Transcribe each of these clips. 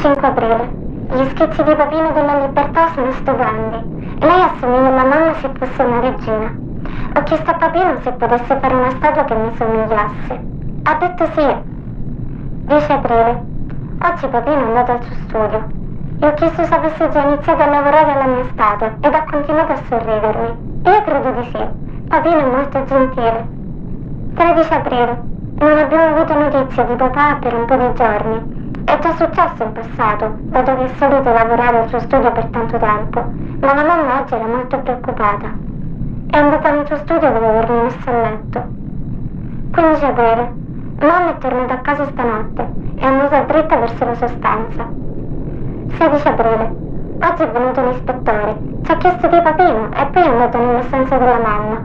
5 aprile. Gli schizzi di Papino della Libertà sono stupendi. Lei assomiglia alla mamma se fosse una regina. Ho chiesto a Papino se potesse fare una statua che mi somigliasse. Ha detto sì. 10 aprile. Oggi Papino è andato al suo studio. Gli ho chiesto se avesse già iniziato a lavorare alla mia statua ed ha continuato a sorridermi. Io credo di sì. Papino è molto gentile. 13 aprile. Non abbiamo avuto notizie di papà per un po' di giorni. È già successo in passato, dato che è solito lavorare al suo studio per tanto tempo, ma la mamma oggi era molto preoccupata. È andata nel suo studio dopo avermi messo a letto. 15 aprile. Mamma è tornata a casa stanotte e è andata dritta verso la sua stanza. 16 aprile. Oggi è venuto l'ispettore, ci ha chiesto di Papino e poi è andato nella stanza della mamma.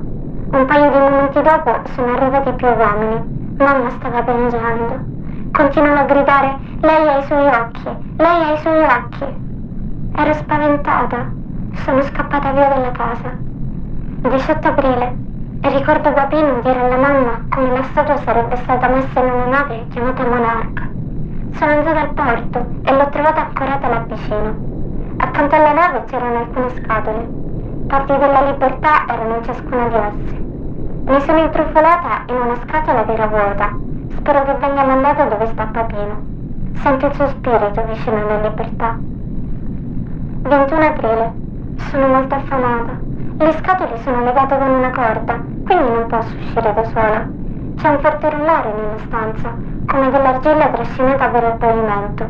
Un paio di minuti dopo sono arrivati più uomini. Mamma stava piangendo. Continuano a gridare: lei ha i suoi occhi, lei ha i suoi occhi. Ero spaventata. Sono scappata via dalla casa. 18 aprile. Ricordo Papino dire alla mamma come la statua sarebbe stata messa in una nave chiamata Monarca. Sono andata al porto e l'ho trovata ancorata là vicino. Accanto alla nave c'erano alcune scatole. Parti della libertà erano in ciascuna di esse. Mi sono intrufolata in una scatola che era vuota. Spero che venga mandato dove sta Papino. Sento il suo spirito vicino alla libertà. 21 aprile. Sono molto affamata. Le scatole sono legate con una corda, quindi non posso uscire da sola. C'è un forte rumore nella stanza, come dell'argilla trascinata per il pavimento.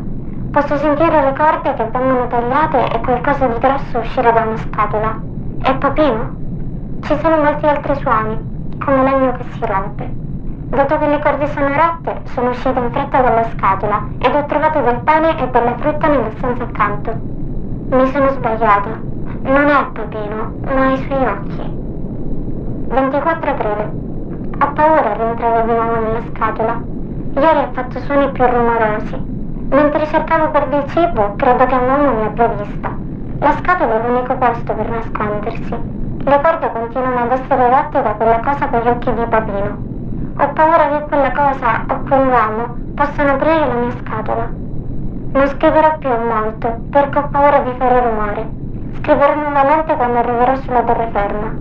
Posso sentire le corde che vengono tagliate e qualcosa di grosso uscire da una scatola. È Papino? Ci sono molti altri suoni, come legno che si rompe. Dato che le corde sono rotte, sono uscita in fretta dalla scatola ed ho trovato del pane e della frutta nella stanza accanto. Mi sono sbagliata. Non è Papino, ma ha i suoi occhi. 24 aprile. Ho paura a rientrare di nuovo nella scatola. Ieri ha fatto suoni più rumorosi. Mentre cercavo per del cibo, credo che un uomo mi abbia vista. La scatola è l'unico posto per nascondersi. Le corde continuano ad essere rotte da quella cosa con gli occhi di Papino. Ho paura che quella cosa o quell'uomo possano aprire la mia scatola. Non scriverò più molto, perché ho paura di fare rumore. Scriverò nuovamente quando arriverò sulla terraferma.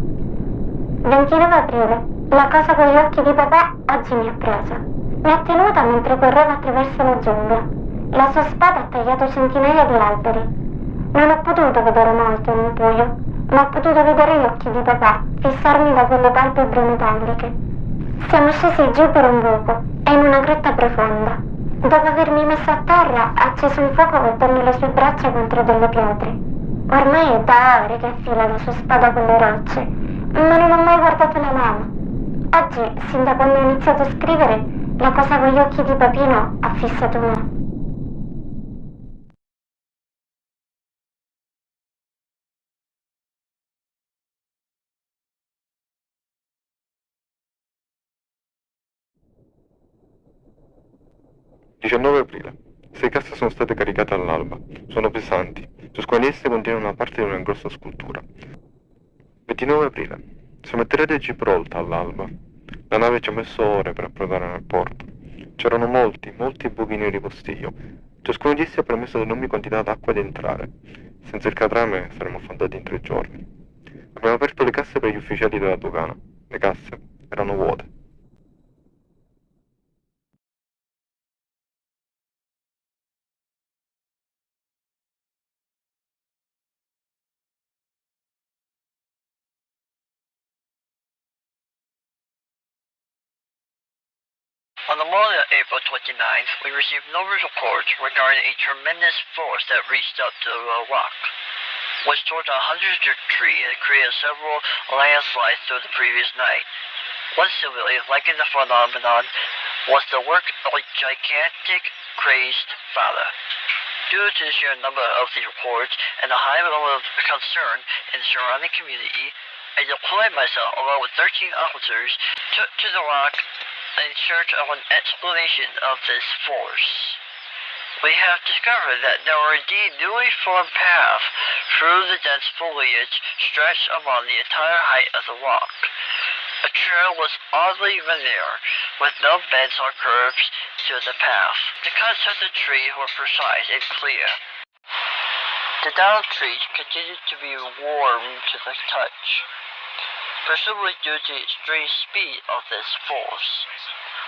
29 aprile. La cosa con gli occhi di papà oggi mi ha presa. Mi ha tenuta mentre correva attraverso la giungla. La sua spada ha tagliato centinaia di alberi. Non ho potuto vedere molto in un buio, ma ho potuto vedere gli occhi di papà fissarmi da quelle palpebre metalliche. Siamo scesi giù per un buco e in una grotta profonda. Dopo avermi messo a terra, ha acceso un fuoco colpendo le sue braccia contro delle pietre. Ormai è da ore che affila la sua spada con le rocce, ma non ho mai guardato la lama. Oggi, sin da quando ho iniziato a scrivere, la cosa con gli occhi di Papino ha fissato me. «19 aprile. 6 casse sono state caricate all'alba. Sono pesanti. Ciascuna di esse contiene una parte di una grossa scultura. 29 aprile. Siamo atterrati a Gibraltar all'alba. La nave ci ha messo ore per approdare nel porto. C'erano molti buchi neri postigio. Ciascuno di essi ha permesso ad enormi quantità d'acqua di entrare. Senza il catrame saremmo affondati in 3 giorni. Abbiamo aperto le casse per gli ufficiali della dogana. Le casse erano vuote. On the morning of April 29th, we received numerous reports regarding a tremendous force that reached up to the rock, which tore down hundreds of trees and created several landslides through the previous night. One simile likened the phenomenon was the work of a gigantic, crazed FALLER. Due to the sheer number of these reports and the high level of concern in the surrounding community, I deployed myself along with 13 officers to the rock in search of an explanation of this force. We have discovered that there were indeed newly formed paths through the dense foliage stretched along the entire height of the rock. A trail was oddly linear, with no bends or curves to the path. The cuts of the tree were precise and clear. The downed trees continued to be warm to the touch, presumably due to the extreme speed of this force.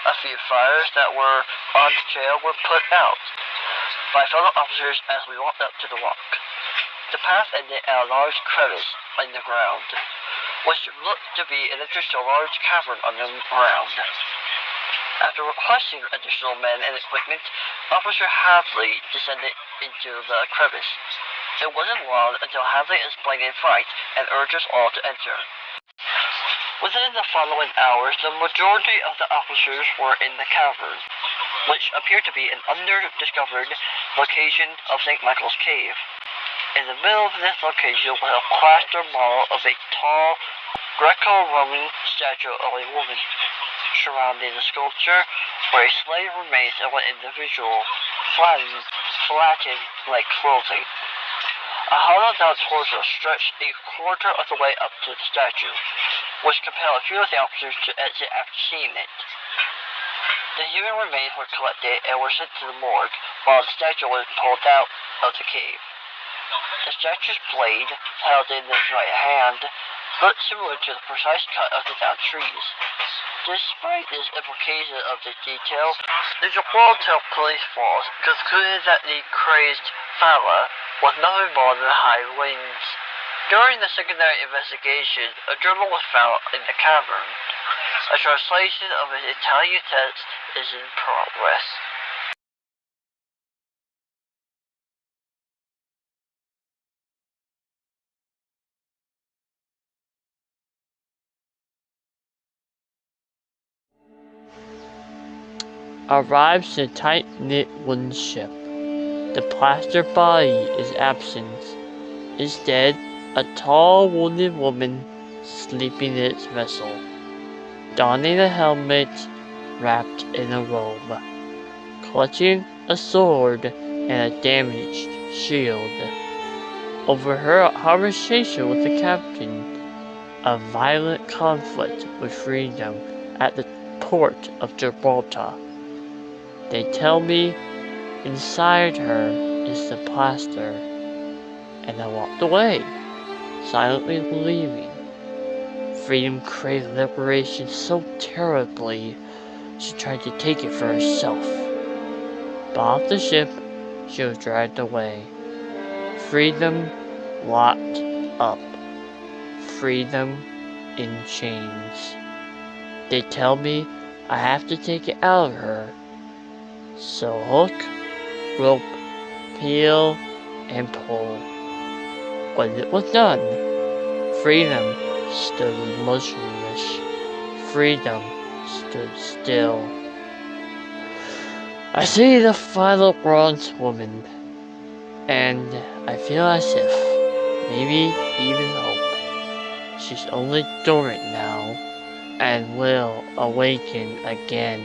A few fires that were on the trail were put out by fellow officers as we walked up to the rock. The path ended at a large crevice in the ground, which looked to be an entrance to a large cavern underground. After requesting additional men and equipment, Officer Hadley descended into the crevice. It wasn't long until Hadley explained in fright and urged us all to enter. Within the following hours, the majority of the officers were in the cavern, which appeared to be an undiscovered location of St. Michael's Cave. In the middle of this location was a plaster model of a tall, Greco-Roman statue of a woman. Surrounding the sculpture were a slave remains of an individual, flattened like clothing. A hollowed-out torso stretched a quarter of the way up to the statue, which compelled a few of the officers to exit after seeing it. The human remains were collected and were sent to the morgue, while the statue was pulled out of the cave. The statue's blade, held in his right hand, looked similar to the precise cut of the downed trees. Despite this implication of the detail, the Gibraltar police force concluded that the crazed FALLER was nothing more than high winds. During the secondary investigation, a journal was found in the cavern. A translation of an Italian text is in progress. Arrives in a tight-knit wooden ship. The plaster body is absent. Instead, a tall wounded woman sleeping in its vessel, donning a helmet wrapped in a robe, clutching a sword and a damaged shield. Over her conversation with the captain, a violent conflict with freedom at the port of Gibraltar. They tell me inside her is the plaster, and I walked away, silently leaving. Freedom craved liberation so terribly, she tried to take it for herself. But off the ship, she was dragged away. Freedom locked up. Freedom in chains. They tell me I have to take it out of her. So hook, rope, peel, and pull. When it was done, freedom stood motionless. Freedom stood still. I see the final bronze woman, and I feel as if, maybe even hope, she's only dormant now, and will awaken again.